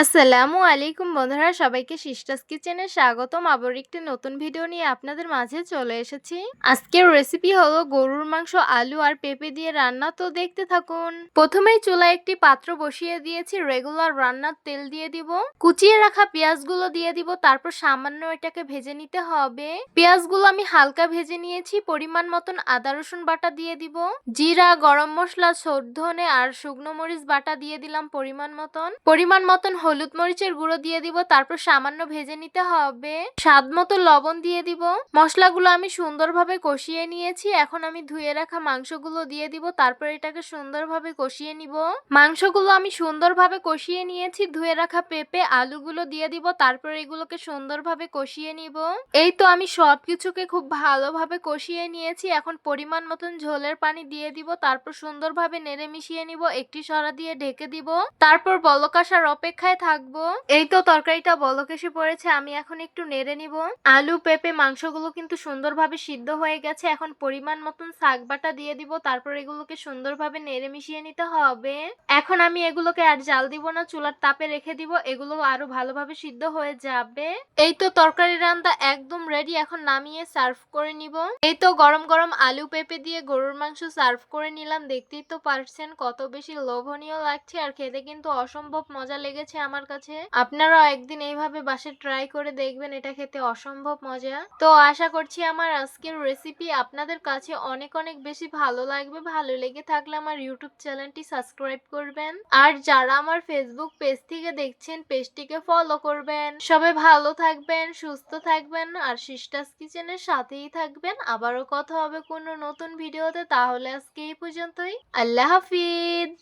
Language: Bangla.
আসসালামু আলাইকুম বন্ধুরা, সবাইকে সিস্টার্স কিচেনে স্বাগতম। আবার একটি নতুন ভিডিও নিয়ে আপনাদের মাঝে চলে এসেছি। আজকের রেসিপি হলো গরুর মাংস, আলু আর পেঁপে দিয়ে রান্না। তো দেখতে থাকুন। প্রথমেই চুলায় একটি পাত্র বসিয়ে দিয়েছি, রেগুলার রান্নার তেল দিয়ে দিব, কুচিয়ে রাখা পেঁয়াজগুলো দিয়ে দিব, তারপর সামান্য এটাকে ভেজে নিতে হবে। পেঁয়াজগুলো আমি হালকা ভেজে নিয়েছি। পরিমাণ মতন আদা রসুন বাটা দিয়ে দিব, জিরা, গরম মশলা, সরষে ধনে আর শুকনো মরিচ বাটা দিয়ে দিলাম পরিমাণ মতন হলুদ মরিচের গুঁড়ো দিয়ে দিব, তারপর সামান্য ভেজে নিতে হবে। স্বাদ মতো লবণ দিয়ে দিব। মশলাগুলো আমি সুন্দরভাবে কষিয়ে নিয়েছি। এখন আমি ধুয়ে রাখা মাংসগুলো দিয়ে দিব, তারপর এটাকে সুন্দরভাবে কষিয়ে নিব। মাংসগুলো আমি সুন্দরভাবে কষিয়ে নিয়েছি। ধুয়ে রাখা পেঁপে, আলুগুলো দিয়ে দিব, তারপর এগুলোকে সুন্দরভাবে কষিয়ে নিব। এই তো আমি সবকিছুকে খুব ভালোভাবে কষিয়ে নিয়েছি। এখন পরিমাণ মতন ঝোলের পানি দিয়ে দিব, তারপর সুন্দরভাবে নেড়ে মিশিয়ে নিব। একটি সরা দিয়ে ঢেকে দিব, তারপর বলক আসার অপেক্ষায় থাকবো। এই তো তরকারিটা বলক এসে পড়েছে। আমি এখন একটু নেড়ে নিব। আলু, পেঁপে, মাংসগুলো কিন্তু সুন্দরভাবে সিদ্ধ হয়ে গেছে। এখন পরিমাণ মতন শাক বাটা দিয়ে দিব, তারপর এগুলোকে সুন্দরভাবে নেড়ে মিশিয়ে নিতে হবে। এখন আমি এগুলোকে আর জাল দিব না, চুলার তাপে রেখে দিব। এগুলো আরো ভালোভাবে সিদ্ধ হয়ে যাবে। এই তো তরকারি রান্না একদম রেডি। এখন নামিয়ে সার্ভ করে নিব। এই তো গরম গরম আলু পেঁপে দিয়ে গরুর মাংস সার্ভ করে নিলাম। দেখতেই তো পারছেন কত বেশি লোভনীয় লাগছে, আর খেতে কিন্তু অসম্ভব মজা লেগেছে আমার কাছে। আপনারাও একদিন এইভাবে বাসায় ট্রাই করে দেখবেন, এটা খেতে অসম্ভব মজা। তো আশা করছি আমার আজকের রেসিপি আপনাদের কাছে অনেক অনেক বেশি ভালো লাগবে। ভালো লেগে থাকলে আমার ইউটিউব চ্যানেলটি সাবস্ক্রাইব করবেন, আর যারা আমার ফেসবুক পেজ থেকে দেখছেন পেজটিকে ফলো করবেন। সবাই ভালো থাকবেন, সুস্থ থাকবেন, আর সিস্টার্স কিচেনের সাথেই থাকবেন। আবারও কথা হবে কোনো নতুন ভিডিওতে। তাহলে আজকে এই পর্যন্তই। আল্লাহ হাফিজ।